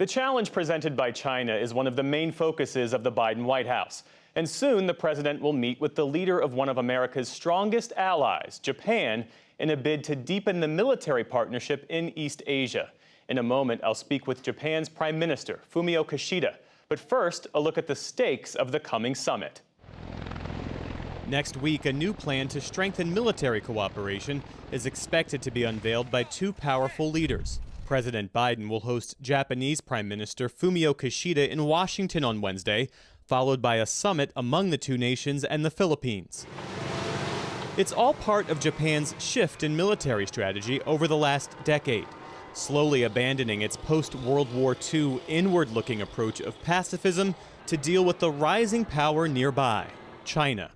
The challenge presented by China is one of the main focuses of the Biden White House. And soon the president will meet with the leader of one of America's strongest allies, Japan, in a bid to deepen the military partnership in East Asia. In a moment, I'll speak with Japan's Prime Minister, Fumio Kishida. But first, a look at the stakes of the coming summit. Next week, a new plan to strengthen military cooperation is expected to be unveiled by two powerful leaders. President Biden will host Japanese Prime Minister Fumio Kishida in Washington on Wednesday, followed by a summit among the two nations and the Philippines. It's all part of Japan's shift in military strategy over the last decade, slowly abandoning its post-World War II inward-looking approach of pacifism to deal with the rising power nearby, China.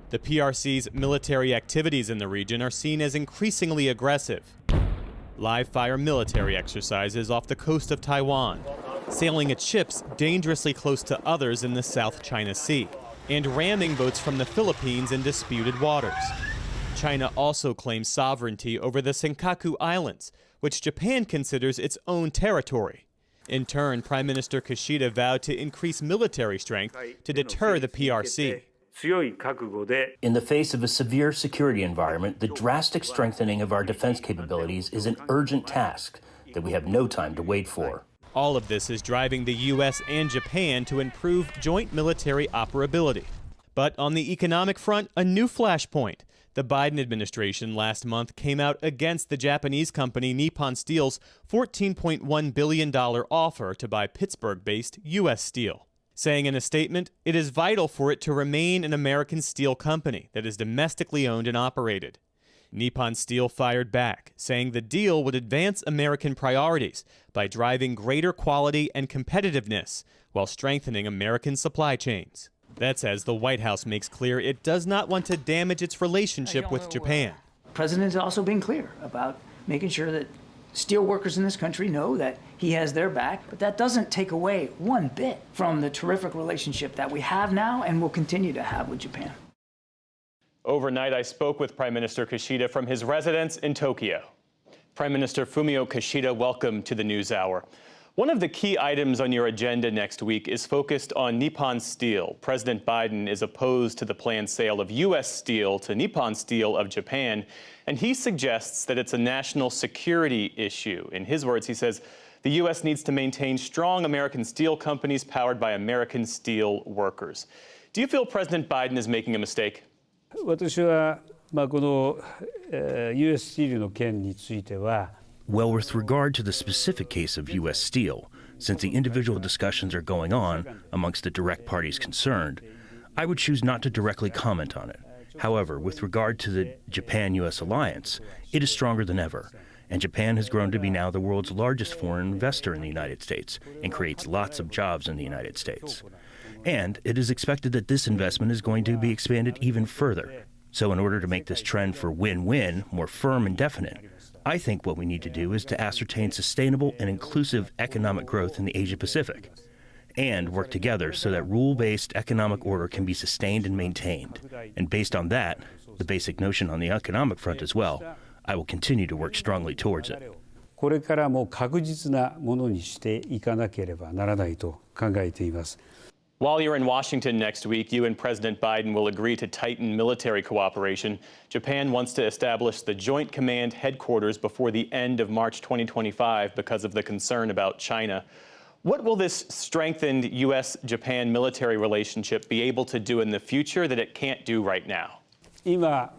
The PRC's military activities in the region are seen as increasingly aggressive. Live-fire military exercises off the coast of Taiwan, sailing its ships dangerously close to others in the South China Sea, and ramming boats from the Philippines in disputed waters. China also claims sovereignty over the Senkaku Islands, which Japan considers its own territory. In turn, Prime Minister Kishida vowed to increase military strength to deter the PRC. In the face of a severe security environment, the drastic strengthening of our defense capabilities is an urgent task that we have no time to wait for. All of this is driving the U.S. and Japan to improve joint military operability. But on the economic front, a new flashpoint. The Biden administration last month came out against the Japanese company Nippon Steel's $14.1 billion offer to buy Pittsburgh-based U.S. Steel, saying in a statement, it is vital for it to remain an American steel company that is domestically owned and operated. Nippon Steel fired back, saying the deal would advance American priorities by driving greater quality and competitiveness while strengthening American supply chains. That's as the White House makes clear it does not want to damage its relationship with Japan. The president has also been clear about making sure that steel workers in this country know that he has their back, but that doesn't take away one bit from the terrific relationship that we have now and will continue to have with Japan. Overnight, I spoke with Prime Minister Kishida from his residence in Tokyo. Prime Minister Fumio Kishida, welcome to the NewsHour. One of the key items on your agenda next week is focused on Nippon Steel. President Biden is opposed to the planned sale of U.S. steel to Nippon Steel of Japan, and he suggests that it's a national security issue. In his words, he says the U.S. needs to maintain strong American steel companies powered by American steel workers. Do you feel President Biden is making a mistake? 私はこの US スティールの件については Well, with regard to the specific case of U.S. Steel, since the individual discussions are going on amongst the direct parties concerned, I would choose not to directly comment on it. However, with regard to the Japan-U.S. alliance, it is stronger than ever, and Japan has grown to be now the world's largest foreign investor in the United States and creates lots of jobs in the United States. And it is expected that this investment is going to be expanded even further. So in order to make this trend for win-win more firm and definite, I think what we need to do is to ascertain sustainable and inclusive economic growth in the Asia-Pacific and work together so that rule-based economic order can be sustained and maintained. And based on that, the basic notion on the economic front as well, I will continue to work strongly towards it. これからも確実なものにしていかなければならないと考えています。 While you're in Washington next week, you and President Biden will agree to tighten military cooperation. Japan wants to establish the Joint Command headquarters before the end of March 2025 because of the concern about China. What will this strengthened U.S.-Japan military relationship be able to do in the future that it can't do right now? 今、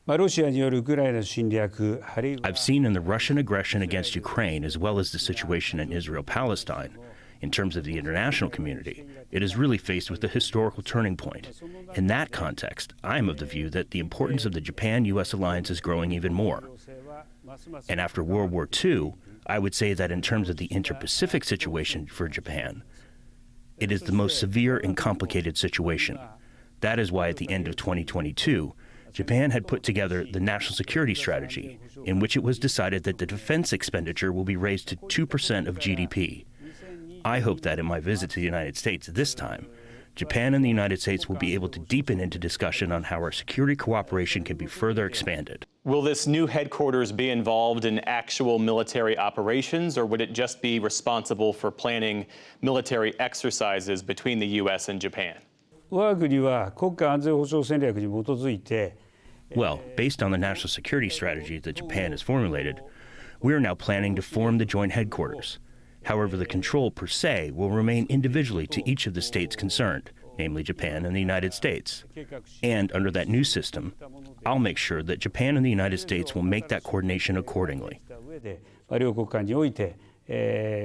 ロシアによるウクライナ侵略、あるいは I've seen in the Russian aggression against Ukraine as well as the situation in Israel-Palestine, in terms of the international community, it is really faced with a historical turning point. In that context, I am of the view that the importance of the Japan-U.S. alliance is growing even more. And after World War II, I would say that in terms of the inter-Pacific situation for Japan, it is the most severe and complicated situation. That is why at the end of 2022, Japan had put together the National Security Strategy, in which it was decided that the defense expenditure will be raised to 2% of GDP. I hope that in my visit to the United States this time, Japan and the United States will be able to deepen into discussion on how our security cooperation can be further expanded. Will this new headquarters be involved in actual military operations, or would it just be responsible for planning military exercises between the U.S. and Japan? 我が国は国家安全保障戦略に基づいて Well, based on the national security strategy that Japan has formulated, we are now planning to form the joint headquarters. However, the control per se will remain individually to each of the states concerned, namely Japan and the United States. And under that new system, I'll make sure that Japan and the United States will make that coordination accordingly. 両国間において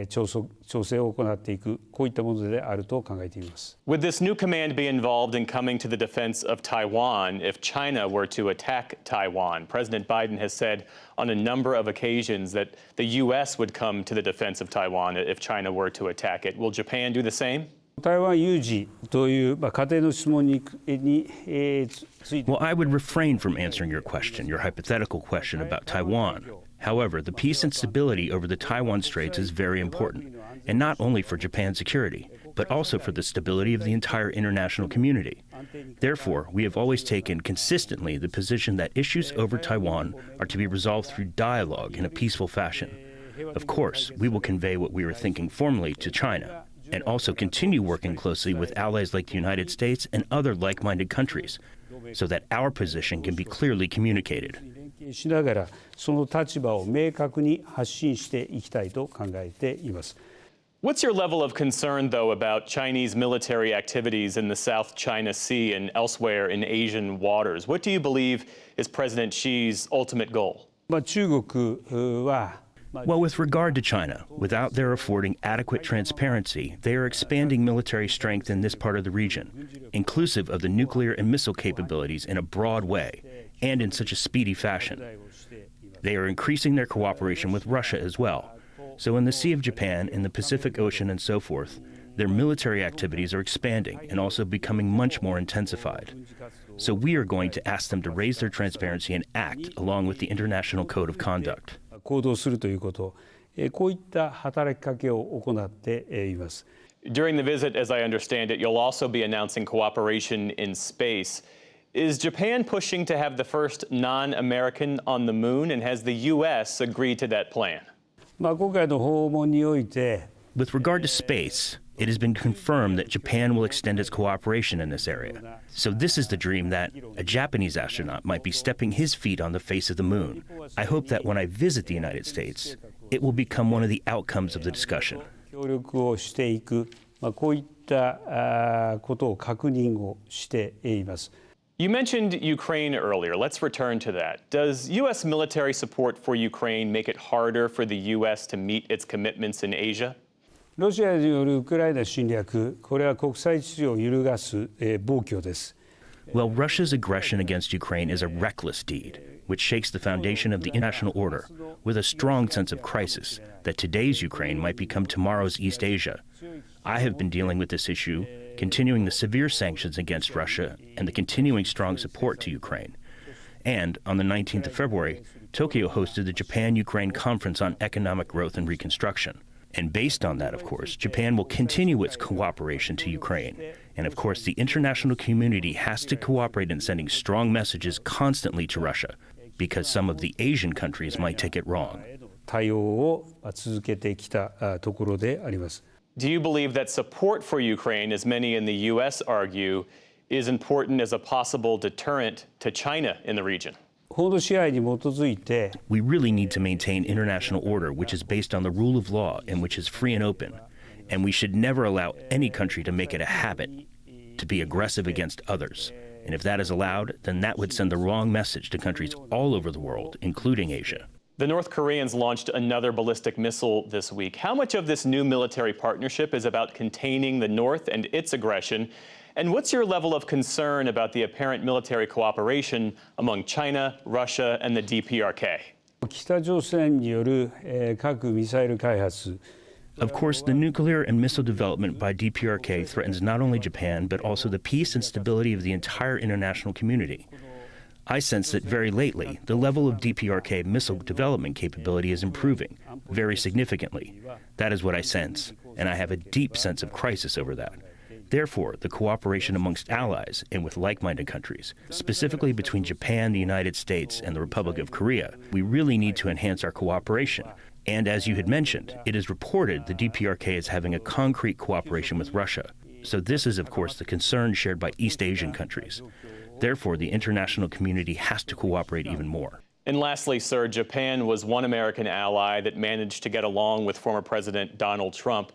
調整を行っていくこういったものであると考えています。 Would this new command be involved in coming to the defense of Taiwan if China were to attack Taiwan? President Biden has said on a number of occasions that the U.S. would come to the defense of Taiwan if China were to attack it. Will Japan do the same? 台湾有事という仮定の質問について Well, I would refrain from answering your question, your hypothetical question about Taiwan. However, the peace and stability over the Taiwan Straits is very important, and not only for Japan's security, but also for the stability of the entire international community. Therefore, we have always taken consistently the position that issues over Taiwan are to be resolved through dialogue in a peaceful fashion. Of course, we will convey what we are thinking formally to China, and also continue working closely with allies like the United States and other like-minded countries, so that our position can be clearly communicated. しながらその立場を明確に発信していきたいと考えています。 What's your level of concern, though, about Chinese military activities in the South China Sea and elsewhere in Asian waters? What do you believe is President Xi's ultimate goal? 中国は Well, with regard to China, without their affording adequate transparency, they are expanding military strength in this part of the region, inclusive of the nuclear and missile capabilities in a broad way, and in such a speedy fashion. They are increasing their cooperation with Russia as well. So in the Sea of Japan, in the Pacific Ocean, and so forth, their military activities are expanding and also becoming much more intensified. So we are going to ask them to raise their transparency and act along with the International Code of Conduct. 行動するということ、こういった働きかけを行っています。 During the visit, as I understand it, you'll also be announcing cooperation in space. Is Japan pushing to have the first non-American on the moon, and has the U.S. agreed to that plan? 今回の訪問において With regard to space, it has been confirmed that Japan will extend its cooperation in this area. So this is the dream that a Japanese astronaut might be stepping his feet on the face of the moon. I hope that when I visit the United States, it will become one of the outcomes of the discussion. 協力をしていく、こういったことを確認をしています。 You mentioned Ukraine earlier. Let's return to that. Does U.S. military support for Ukraine make it harder for the U.S. to meet its commitments in Asia? ロシアによるウクライナ侵略、これは国際秩序を揺るがす暴挙です。 Well, Russia's aggression against Ukraine is a reckless deed, which shakes the foundation of the international order, with a strong sense of crisis that today's Ukraine might become tomorrow's East Asia. I have been dealing with this issue, continuing the severe sanctions against Russia and the continuing strong support to Ukraine. And on the 19th of February, Tokyo hosted the Japan-Ukraine Conference on Economic Growth and Reconstruction. And based on that, of course, Japan will continue its cooperation to Ukraine. And of course, the international community has to cooperate in sending strong messages constantly to Russia, because some of the Asian countries might take it wrong. 対応を続けてきたところであります。 Do you believe that support for Ukraine, as many in the U.S. argue, is important as a possible deterrent to China in the region? 法の支配に基づいて We really need to maintain international order, which is based on the rule of law and which is free and open. And we should never allow any country to make it a habit to be aggressive against others. And if that is allowed, then that would send the wrong message to countries all over the world, including Asia. The North Koreans launched another ballistic missile this week. How much of this new military partnership is about containing the North and its aggression? And what's your level of concern about the apparent military cooperation among China, Russia, and the DPRK? 北朝鮮による核ミサイル開発 Of course, the nuclear and missile development by DPRK threatens not only Japan, but also the peace and stability of the entire international community. I sense that very lately, the level of DPRK missile development capability is improving very significantly. That is what I sense, and I have a deep sense of crisis over that. Therefore, the cooperation amongst allies and with like-minded countries, specifically between Japan, the United States, and the Republic of Korea, we really need to enhance our cooperation. And as you had mentioned, it is reported the DPRK is having a concrete cooperation with Russia. So this is, of course, the concern shared by East Asian countries. Therefore, the international community has to cooperate even more. And lastly, sir, Japan was one American ally that managed to get along with former President Donald Trump.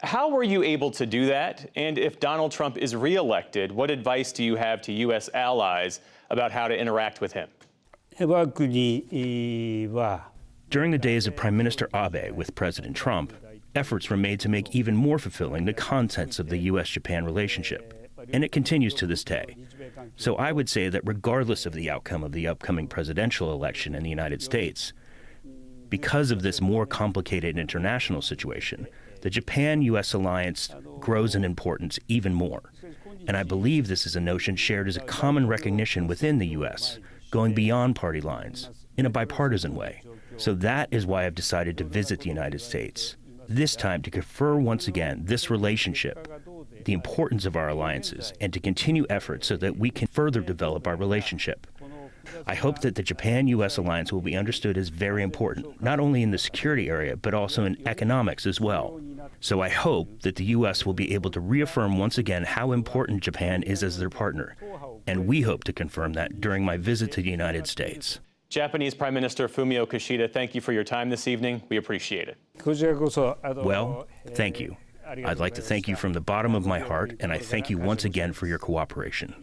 How were you able to do that? And if Donald Trump is reelected, what advice do you have to U.S. allies about how to interact with him? During the days of Prime Minister Abe with President Trump, efforts were made to make even more fulfilling the contents of the U.S.-Japan relationship, and it continues to this day. So I would say that regardless of the outcome of the upcoming presidential election in the United States, because of this more complicated international situation, the Japan-U.S. alliance grows in importance even more. And I believe this is a notion shared as a common recognition within the U.S., going beyond party lines, in a bipartisan way. So that is why I've decided to visit the United States, this time to confer once again this relationship, the importance of our alliances, and to continue efforts so that we can further develop our relationship. I hope that the Japan-U.S. alliance will be understood as very important, not only in the security area, but also in economics as well. So I hope that the U.S. will be able to reaffirm once again how important Japan is as their partner. And we hope to confirm that during my visit to the United States. Japanese Prime Minister Fumio Kishida, thank you for your time this evening. We appreciate it. Well, thank you. I'd like to thank you from the bottom of my heart, and I thank you once again for your cooperation.